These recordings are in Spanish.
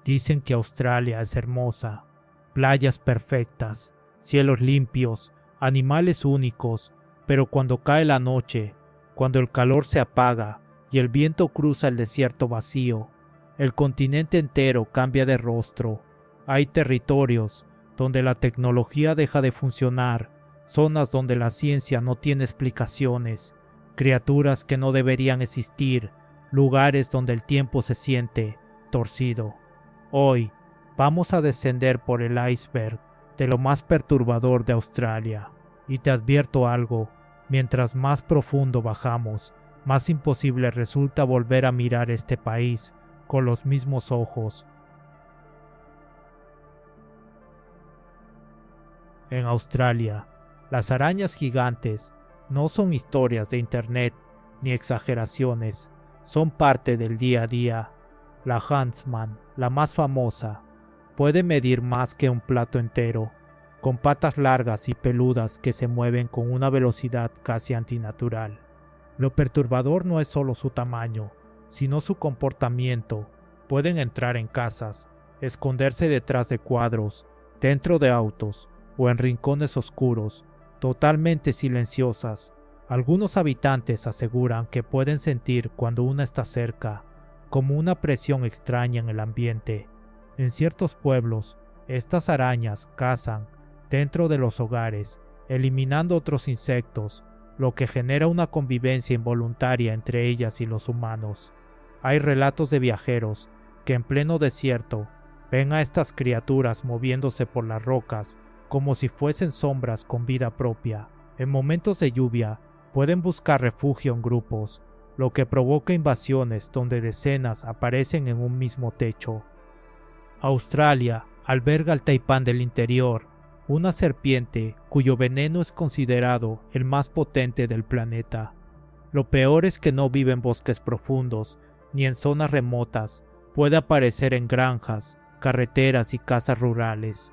Dicen que Australia es hermosa, playas perfectas, cielos limpios, animales únicos, pero cuando cae la noche, cuando el calor se apaga y el viento cruza el desierto vacío, el continente entero cambia de rostro. Hay territorios donde la tecnología deja de funcionar, zonas donde la ciencia no tiene explicaciones, criaturas que no deberían existir, lugares donde el tiempo se siente torcido. Hoy vamos a descender por el iceberg de lo más perturbador de Australia. Y te advierto algo, mientras más profundo bajamos, más imposible resulta volver a mirar este país con los mismos ojos. En Australia, las arañas gigantes no son historias de internet ni exageraciones, son parte del día a día. La Huntsman, la más famosa, puede medir más que un plato entero, con patas largas y peludas que se mueven con una velocidad casi antinatural. Lo perturbador no es solo su tamaño, sino su comportamiento. Pueden entrar en casas, esconderse detrás de cuadros, dentro de autos o en rincones oscuros, totalmente silenciosas. Algunos habitantes aseguran que pueden sentir cuando una está cerca, como una presión extraña en el ambiente. En ciertos pueblos, estas arañas cazan dentro de los hogares, eliminando otros insectos, lo que genera una convivencia involuntaria entre ellas y los humanos. Hay relatos de viajeros que en pleno desierto ven a estas criaturas moviéndose por las rocas como si fuesen sombras con vida propia. En momentos de lluvia pueden buscar refugio en grupos, lo que provoca invasiones donde decenas aparecen en un mismo techo. Australia alberga al taipán del interior, una serpiente cuyo veneno es considerado el más potente del planeta. Lo peor es que no vive en bosques profundos ni en zonas remotas, puede aparecer en granjas, carreteras y casas rurales.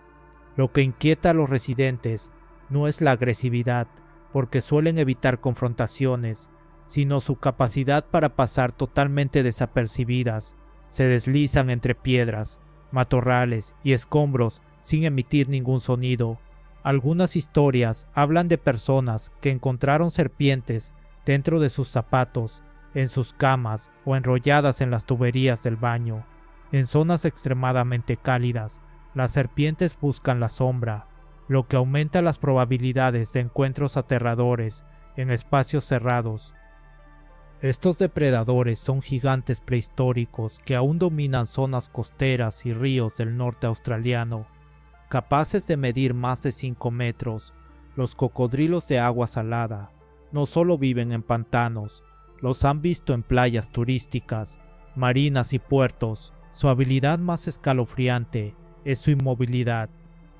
Lo que inquieta a los residentes no es la agresividad, porque suelen evitar confrontaciones, sino su capacidad para pasar totalmente desapercibidas. Se deslizan entre piedras, matorrales y escombros sin emitir ningún sonido. Algunas historias hablan de personas que encontraron serpientes dentro de sus zapatos, en sus camas o enrolladas en las tuberías del baño. En zonas extremadamente cálidas, las serpientes buscan la sombra, lo que aumenta las probabilidades de encuentros aterradores en espacios cerrados. Estos depredadores son gigantes prehistóricos que aún dominan zonas costeras y ríos del norte australiano, capaces de medir más de 5 metros. Los cocodrilos de agua salada no solo viven en pantanos, los han visto en playas turísticas, marinas y puertos. Su habilidad más escalofriante es su inmovilidad.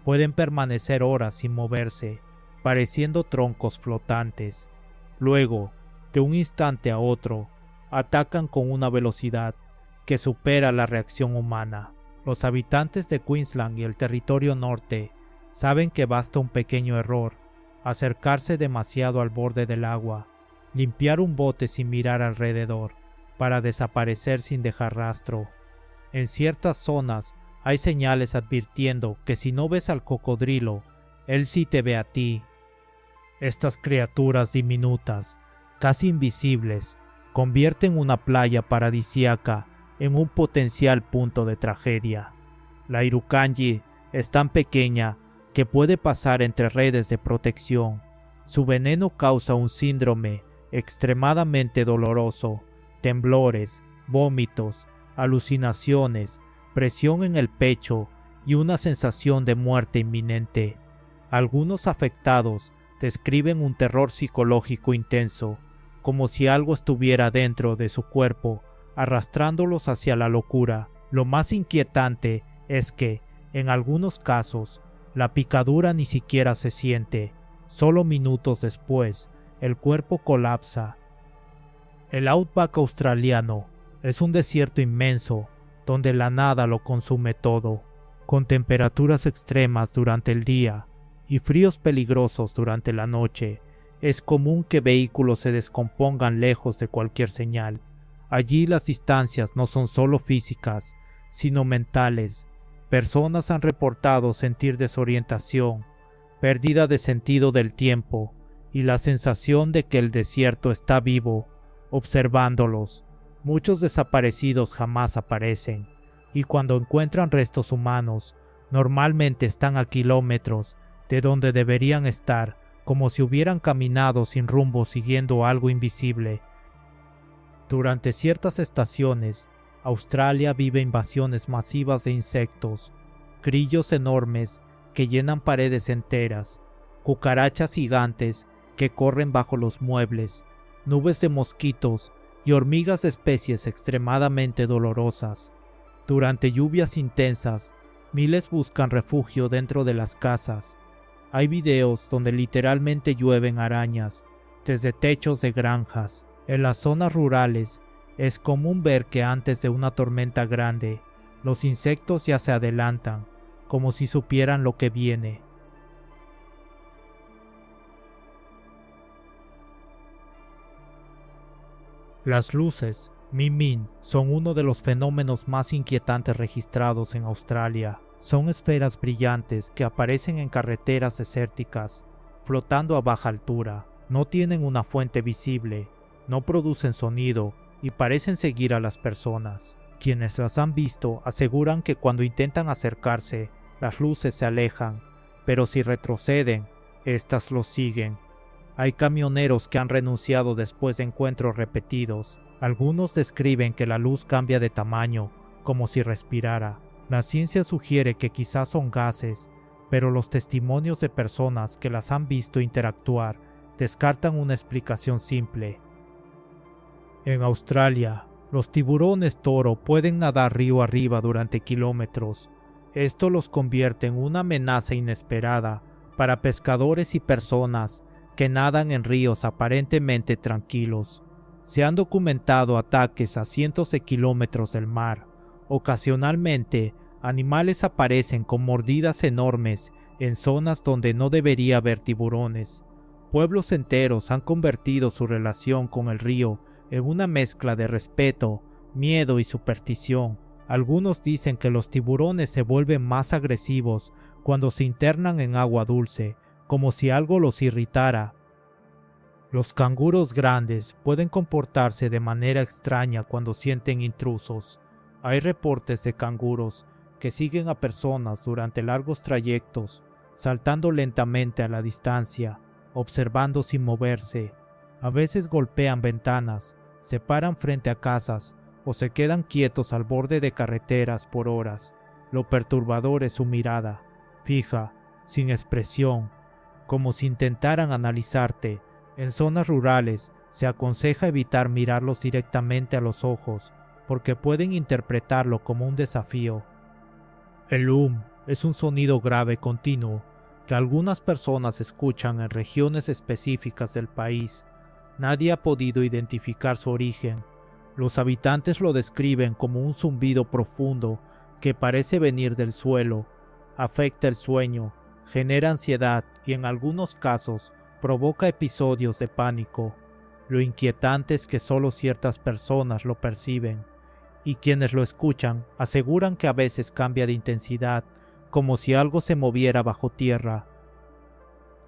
Pueden permanecer horas sin moverse, pareciendo troncos flotantes. Luego, de un instante a otro, atacan con una velocidad que supera la reacción humana. Los habitantes de Queensland y el Territorio Norte saben que basta un pequeño error, acercarse demasiado al borde del agua, limpiar un bote sin mirar alrededor, para desaparecer sin dejar rastro. En ciertas zonas hay señales advirtiendo que si no ves al cocodrilo, él sí te ve a ti. Estas criaturas diminutas, casi invisibles, convierten una playa paradisíaca en un potencial punto de tragedia. La Irukandji es tan pequeña que puede pasar entre redes de protección. Su veneno causa un síndrome extremadamente doloroso, temblores, vómitos, alucinaciones, presión en el pecho y una sensación de muerte inminente. Algunos afectados describen un terror psicológico intenso, como si algo estuviera dentro de su cuerpo, arrastrándolos hacia la locura. Lo más inquietante es que, en algunos casos, la picadura ni siquiera se siente. Solo minutos después, el cuerpo colapsa. El outback australiano es un desierto inmenso, donde la nada lo consume todo, con temperaturas extremas durante el día y fríos peligrosos durante la noche. Es común que vehículos se descompongan lejos de cualquier señal. Allí las distancias no son solo físicas, sino mentales. Personas han reportado sentir desorientación, pérdida de sentido del tiempo y la sensación de que el desierto está vivo, observándolos. Muchos desaparecidos jamás aparecen, y cuando encuentran restos humanos, normalmente están a kilómetros de donde deberían estar, como si hubieran caminado sin rumbo siguiendo algo invisible. Durante ciertas estaciones, Australia vive invasiones masivas de insectos, grillos enormes que llenan paredes enteras, cucarachas gigantes que corren bajo los muebles, nubes de mosquitos y hormigas de especies extremadamente dolorosas. Durante lluvias intensas, miles buscan refugio dentro de las casas. Hay videos donde literalmente llueven arañas desde techos de granjas. En las zonas rurales es común ver que antes de una tormenta grande, los insectos ya se adelantan, como si supieran lo que viene. Las luces Min-Min son uno de los fenómenos más inquietantes registrados en Australia. Son esferas brillantes que aparecen en carreteras desérticas, flotando a baja altura. No tienen una fuente visible, no producen sonido y parecen seguir a las personas. Quienes las han visto aseguran que cuando intentan acercarse, las luces se alejan, pero si retroceden, estas los siguen. Hay camioneros que han renunciado después de encuentros repetidos. Algunos describen que la luz cambia de tamaño, como si respirara. La ciencia sugiere que quizás son gases, pero los testimonios de personas que las han visto interactuar descartan una explicación simple. En Australia, los tiburones toro pueden nadar río arriba durante kilómetros. Esto los convierte en una amenaza inesperada para pescadores y personas que nadan en ríos aparentemente tranquilos. Se han documentado ataques a cientos de kilómetros del mar. Ocasionalmente, animales aparecen con mordidas enormes en zonas donde no debería haber tiburones. Pueblos enteros han convertido su relación con el río en una mezcla de respeto, miedo y superstición. Algunos dicen que los tiburones se vuelven más agresivos cuando se internan en agua dulce, como si algo los irritara. Los canguros grandes pueden comportarse de manera extraña cuando sienten intrusos. Hay reportes de canguros que siguen a personas durante largos trayectos, saltando lentamente a la distancia, observando sin moverse. A veces golpean ventanas, se paran frente a casas o se quedan quietos al borde de carreteras por horas. Lo perturbador es su mirada, fija, sin expresión, como si intentaran analizarte. En zonas rurales se aconseja evitar mirarlos directamente a los ojos, porque pueden interpretarlo como un desafío. El es un sonido grave continuo que algunas personas escuchan en regiones específicas del país. Nadie ha podido identificar su origen. Los habitantes lo describen como un zumbido profundo que parece venir del suelo, afecta el sueño, genera ansiedad y en algunos casos provoca episodios de pánico. Lo inquietante es que solo ciertas personas lo perciben, y quienes lo escuchan aseguran que a veces cambia de intensidad, como si algo se moviera bajo tierra.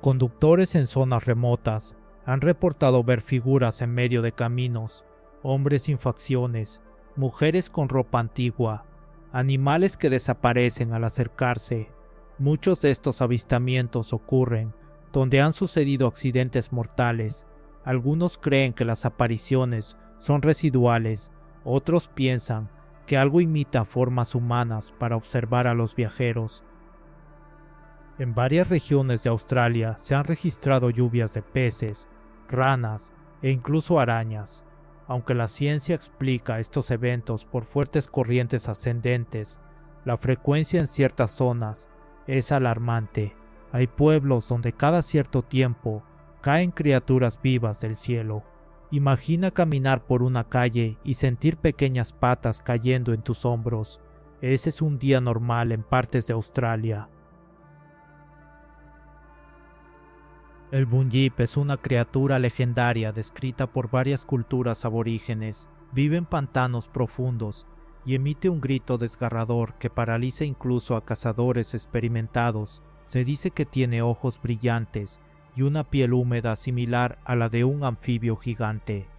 Conductores en zonas remotas han reportado ver figuras en medio de caminos, hombres sin facciones, mujeres con ropa antigua, animales que desaparecen al acercarse. Muchos de estos avistamientos ocurren donde han sucedido accidentes mortales. Algunos creen que las apariciones son residuales, otros piensan que algo imita formas humanas para observar a los viajeros. En varias regiones de Australia se han registrado lluvias de peces, ranas e incluso arañas. Aunque la ciencia explica estos eventos por fuertes corrientes ascendentes, la frecuencia en ciertas zonas es alarmante. Hay pueblos donde cada cierto tiempo caen criaturas vivas del cielo. Imagina caminar por una calle y sentir pequeñas patas cayendo en tus hombros. Ese es un día normal en partes de Australia. El Bunyip es una criatura legendaria descrita por varias culturas aborígenes. Vive en pantanos profundos y emite un grito desgarrador que paraliza incluso a cazadores experimentados. Se dice que tiene ojos brillantes y una piel húmeda similar a la de un anfibio gigante.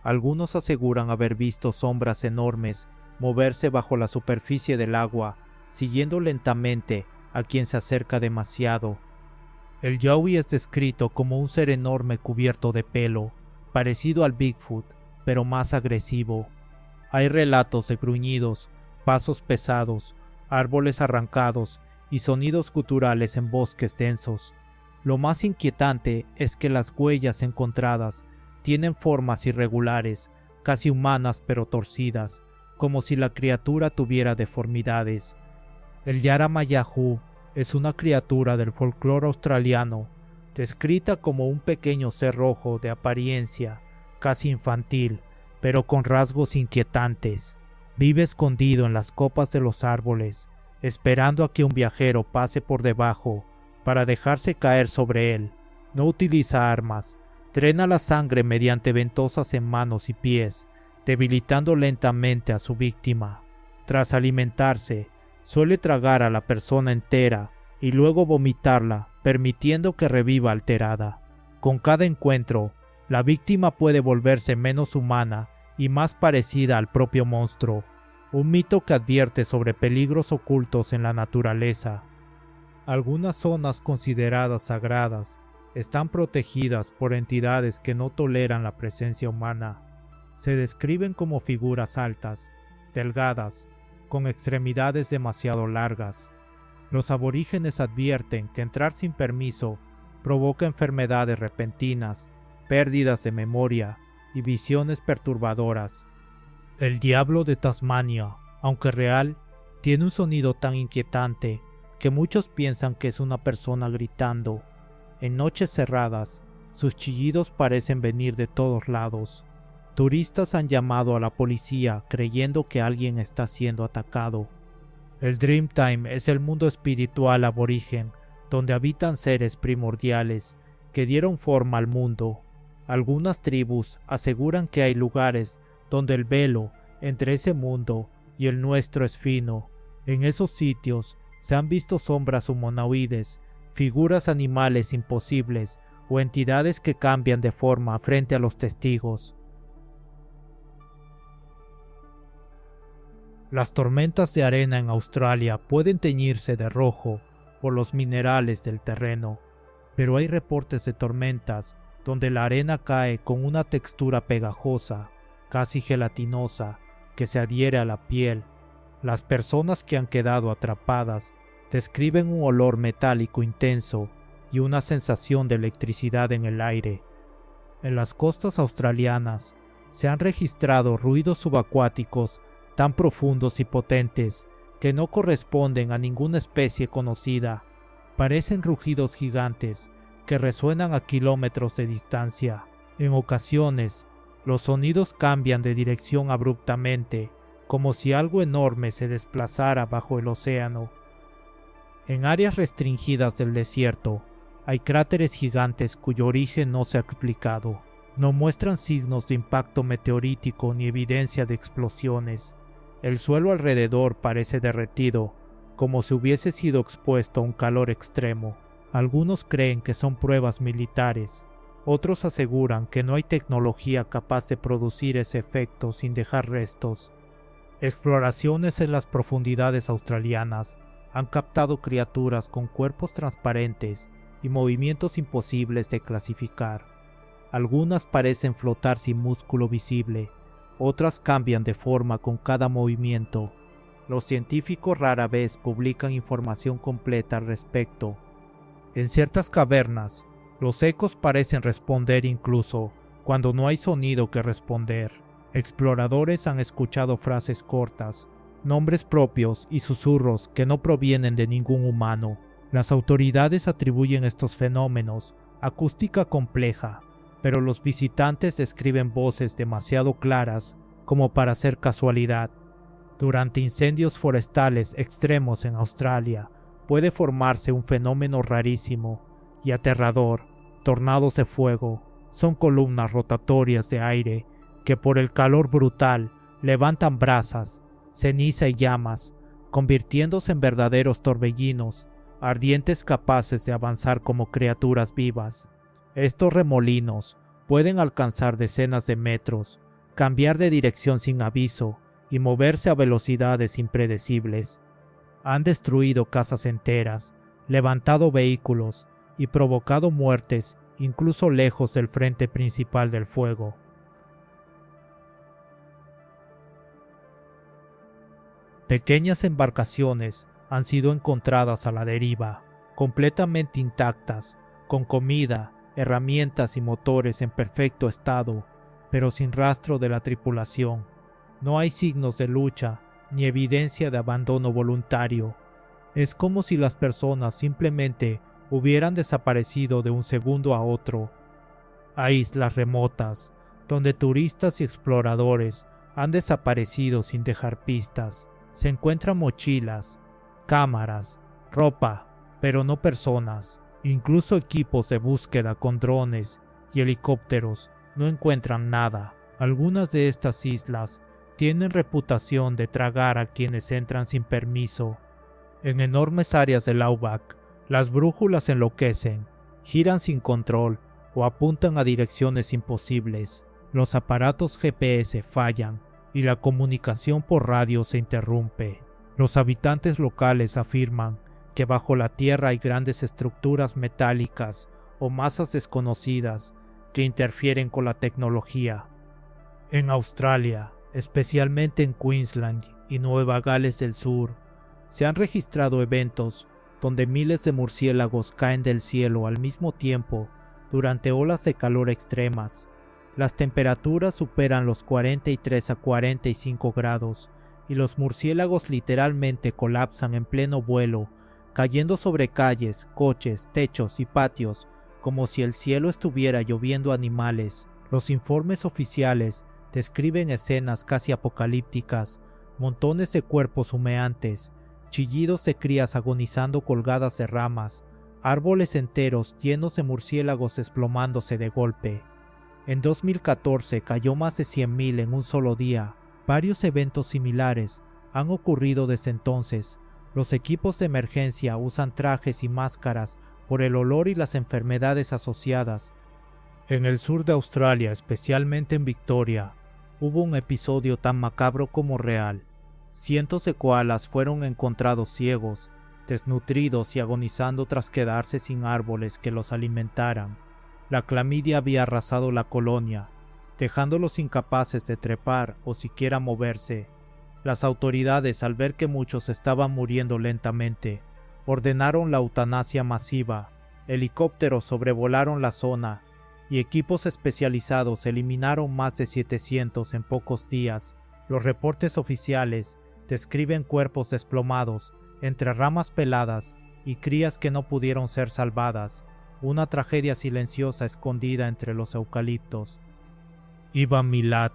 Algunos aseguran haber visto sombras enormes moverse bajo la superficie del agua, siguiendo lentamente a quien se acerca demasiado. El Yowie es descrito como un ser enorme cubierto de pelo, parecido al Bigfoot, pero más agresivo. Hay relatos de gruñidos, pasos pesados, árboles arrancados y sonidos guturales en bosques densos. Lo más inquietante es que las huellas encontradas tienen formas irregulares, casi humanas pero torcidas, como si la criatura tuviera deformidades. El Yaramayahu es una criatura del folclore australiano, descrita como un pequeño ser rojo de apariencia casi infantil, pero con rasgos inquietantes. Vive escondido en las copas de los árboles, esperando a que un viajero pase por debajo para dejarse caer sobre él. No utiliza armas, drena la sangre mediante ventosas en manos y pies, debilitando lentamente a su víctima. Tras alimentarse, suele tragar a la persona entera y luego vomitarla, permitiendo que reviva alterada. Con cada encuentro, la víctima puede volverse menos humana y más parecida al propio monstruo, un mito que advierte sobre peligros ocultos en la naturaleza. Algunas zonas consideradas sagradas están protegidas por entidades que no toleran la presencia humana. Se describen como figuras altas, delgadas, con extremidades demasiado largas. Los aborígenes advierten que entrar sin permiso provoca enfermedades repentinas, pérdidas de memoria y visiones perturbadoras. El diablo de Tasmania, aunque real, tiene un sonido tan inquietante que muchos piensan que es una persona gritando. En noches cerradas, sus chillidos parecen venir de todos lados. Turistas han llamado a la policía creyendo que alguien está siendo atacado. El Dreamtime es el mundo espiritual aborigen, donde habitan seres primordiales que dieron forma al mundo. Algunas tribus aseguran que hay lugares donde el velo entre ese mundo y el nuestro es fino. En esos sitios se han visto sombras humanoides, figuras animales imposibles o entidades que cambian de forma frente a los testigos. Las tormentas de arena en Australia pueden teñirse de rojo por los minerales del terreno, pero hay reportes de tormentas donde la arena cae con una textura pegajosa, casi gelatinosa, que se adhiere a la piel. Las personas que han quedado atrapadas describen un olor metálico intenso y una sensación de electricidad en el aire. En las costas australianas se han registrado ruidos subacuáticos tan profundos y potentes que no corresponden a ninguna especie conocida. Parecen rugidos gigantes que resuenan a kilómetros de distancia. En ocasiones, los sonidos cambian de dirección abruptamente, como si algo enorme se desplazara bajo el océano. En áreas restringidas del desierto, hay cráteres gigantes cuyo origen no se ha explicado. No muestran signos de impacto meteorítico ni evidencia de explosiones. El suelo alrededor parece derretido, como si hubiese sido expuesto a un calor extremo. Algunos creen que son pruebas militares. Otros aseguran que no hay tecnología capaz de producir ese efecto sin dejar restos. Exploraciones en las profundidades australianas han captado criaturas con cuerpos transparentes y movimientos imposibles de clasificar. Algunas parecen flotar sin músculo visible, otras cambian de forma con cada movimiento. Los científicos rara vez publican información completa al respecto. En ciertas cavernas, los ecos parecen responder incluso cuando no hay sonido que responder. Exploradores han escuchado frases cortas, nombres propios y susurros que no provienen de ningún humano. Las autoridades atribuyen estos fenómenos a acústica compleja, pero los visitantes describen voces demasiado claras como para ser casualidad. Durante incendios forestales extremos en Australia, puede formarse un fenómeno rarísimo y aterrador. Tornados de fuego son columnas rotatorias de aire que por el calor brutal levantan brasas, ceniza y llamas, convirtiéndose en verdaderos torbellinos, ardientes capaces de avanzar como criaturas vivas. Estos remolinos pueden alcanzar decenas de metros, cambiar de dirección sin aviso y moverse a velocidades impredecibles. Han destruido casas enteras, levantado vehículos y provocado muertes incluso lejos del frente principal del fuego. Pequeñas embarcaciones han sido encontradas a la deriva, completamente intactas, con comida, herramientas y motores en perfecto estado, pero sin rastro de la tripulación. No hay signos de lucha ni evidencia de abandono voluntario. Es como si las personas simplemente hubieran desaparecido de un segundo a otro. Hay islas remotas, donde turistas y exploradores han desaparecido sin dejar pistas. Se encuentran mochilas, cámaras, ropa, pero no personas. Incluso equipos de búsqueda con drones y helicópteros no encuentran nada. Algunas de estas islas tienen reputación de tragar a quienes entran sin permiso. En enormes áreas del Outback, las brújulas enloquecen, giran sin control o apuntan a direcciones imposibles. Los aparatos GPS fallan y la comunicación por radio se interrumpe. Los habitantes locales afirman que bajo la tierra hay grandes estructuras metálicas o masas desconocidas que interfieren con la tecnología. En Australia, especialmente en Queensland y Nueva Gales del Sur, se han registrado eventos donde miles de murciélagos caen del cielo al mismo tiempo durante olas de calor extremas. Las temperaturas superan los 43 a 45 grados y los murciélagos literalmente colapsan en pleno vuelo, cayendo sobre calles, coches, techos y patios, como si el cielo estuviera lloviendo animales. Los informes oficiales describen escenas casi apocalípticas, montones de cuerpos humeantes, chillidos de crías agonizando colgadas de ramas, árboles enteros llenos de murciélagos desplomándose de golpe. En 2014 cayó más de 100.000 en un solo día. Varios eventos similares han ocurrido desde entonces. Los equipos de emergencia usan trajes y máscaras por el olor y las enfermedades asociadas. En el sur de Australia, especialmente en Victoria, hubo un episodio tan macabro como real. Cientos de koalas fueron encontrados ciegos, desnutridos y agonizando tras quedarse sin árboles que los alimentaran. La clamidia había arrasado la colonia, dejándolos incapaces de trepar o siquiera moverse. Las autoridades, al ver que muchos estaban muriendo lentamente, ordenaron la eutanasia masiva. Helicópteros sobrevolaron la zona y equipos especializados eliminaron más de 700 en pocos días. Los reportes oficiales describen cuerpos desplomados entre ramas peladas y crías que no pudieron ser salvadas, una tragedia silenciosa escondida entre los eucaliptos. Ivan Milat,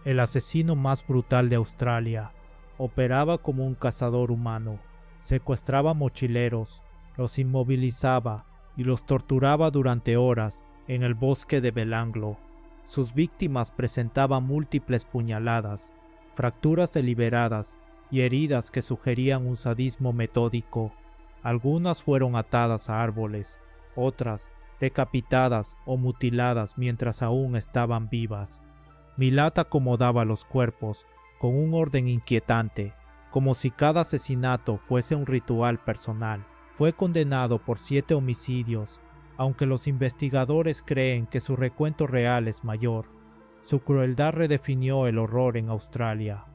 el asesino más brutal de Australia, operaba como un cazador humano. Secuestraba mochileros, los inmovilizaba y los torturaba durante horas en el bosque de Belanglo. Sus víctimas presentaban múltiples puñaladas, fracturas deliberadas y heridas que sugerían un sadismo metódico. Algunas fueron atadas a árboles, otras decapitadas o mutiladas mientras aún estaban vivas. Milat acomodaba los cuerpos con un orden inquietante, como si cada asesinato fuese un ritual personal. Fue condenado por 7 homicidios, aunque los investigadores creen que su recuento real es mayor. Su crueldad redefinió el horror en Australia.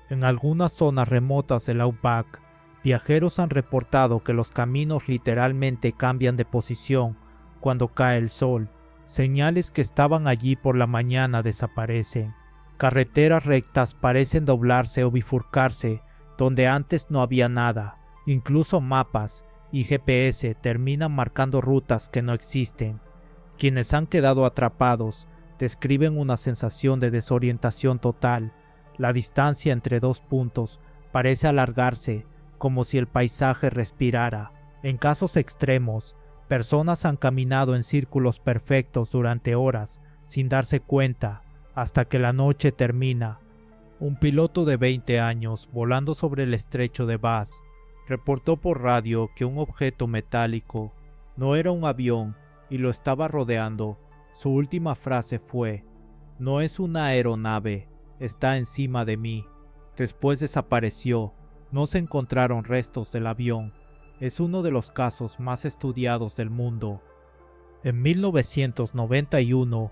En algunas zonas remotas del Outback, viajeros han reportado que los caminos literalmente cambian de posición cuando cae el sol. Señales que estaban allí por la mañana desaparecen. Carreteras rectas parecen doblarse o bifurcarse donde antes no había nada. Incluso mapas y GPS terminan marcando rutas que no existen. Quienes han quedado atrapados describen una sensación de desorientación total. La distancia entre dos puntos parece alargarse, como si el paisaje respirara. En casos extremos, personas han caminado en círculos perfectos durante horas, sin darse cuenta, hasta que la noche termina. Un piloto de 20 años, volando sobre el estrecho de Bass, reportó por radio que un objeto metálico no era un avión y lo estaba rodeando. Su última frase fue: "No es una aeronave, está encima de mí". Después desapareció. No se encontraron restos del avión. Es uno de los casos más estudiados del mundo. En 1991,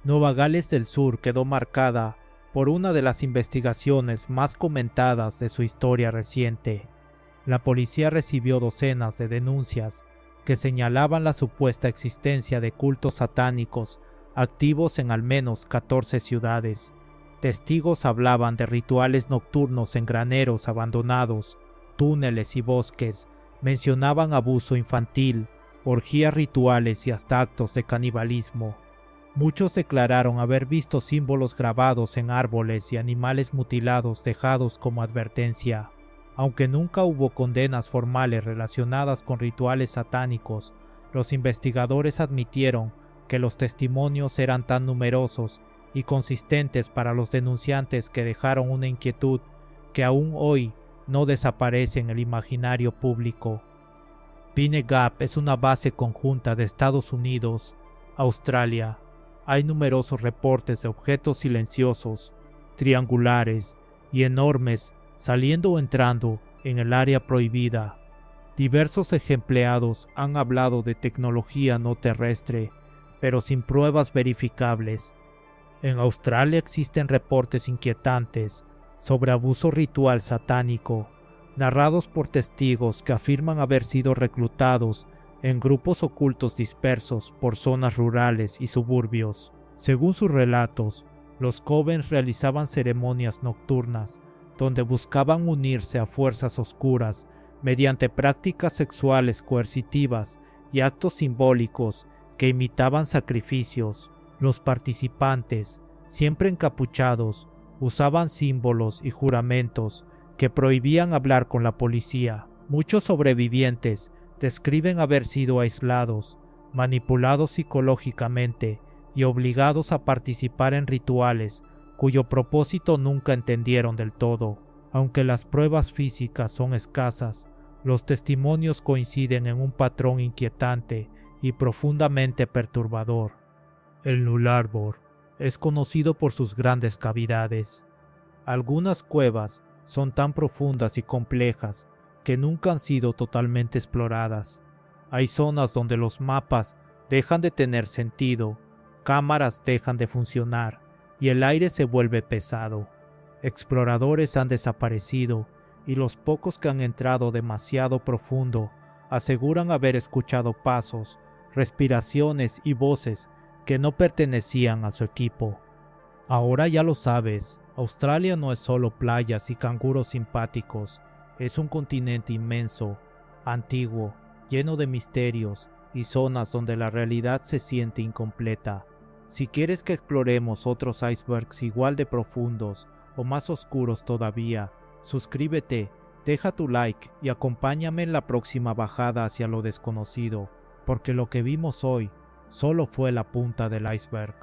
Nueva Gales del Sur quedó marcada por una de las investigaciones más comentadas de su historia reciente. La policía recibió docenas de denuncias que señalaban la supuesta existencia de cultos satánicos activos en al menos 14 ciudades. Testigos hablaban de rituales nocturnos en graneros abandonados, túneles y bosques, mencionaban abuso infantil, orgías rituales y hasta actos de canibalismo. Muchos declararon haber visto símbolos grabados en árboles y animales mutilados dejados como advertencia. Aunque nunca hubo condenas formales relacionadas con rituales satánicos, los investigadores admitieron que los testimonios eran tan numerosos y consistentes para los denunciantes que dejaron una inquietud que aún hoy no desaparece en el imaginario público. Pine Gap es una base conjunta de Estados Unidos, Australia. Hay numerosos reportes de objetos silenciosos, triangulares y enormes saliendo o entrando en el área prohibida. Diversos ejemplados han hablado de tecnología no terrestre, pero sin pruebas verificables. En Australia existen reportes inquietantes sobre abuso ritual satánico, narrados por testigos que afirman haber sido reclutados en grupos ocultos dispersos por zonas rurales y suburbios. Según sus relatos, los covens realizaban ceremonias nocturnas donde buscaban unirse a fuerzas oscuras mediante prácticas sexuales coercitivas y actos simbólicos que imitaban sacrificios. Los participantes, siempre encapuchados, usaban símbolos y juramentos que prohibían hablar con la policía. Muchos sobrevivientes describen haber sido aislados, manipulados psicológicamente y obligados a participar en rituales cuyo propósito nunca entendieron del todo. Aunque las pruebas físicas son escasas, los testimonios coinciden en un patrón inquietante y profundamente perturbador. El Nullarbor es conocido por sus grandes cavidades. Algunas cuevas son tan profundas y complejas que nunca han sido totalmente exploradas. Hay zonas donde los mapas dejan de tener sentido, cámaras dejan de funcionar y el aire se vuelve pesado. Exploradores han desaparecido y los pocos que han entrado demasiado profundo aseguran haber escuchado pasos, respiraciones y voces que no pertenecían a su equipo. Ahora ya lo sabes, Australia no es solo playas y canguros simpáticos, es un continente inmenso, antiguo, lleno de misterios y zonas donde la realidad se siente incompleta. Si quieres que exploremos otros icebergs igual de profundos o más oscuros todavía, suscríbete, deja tu like y acompáñame en la próxima bajada hacia lo desconocido, porque lo que vimos hoy solo fue la punta del iceberg.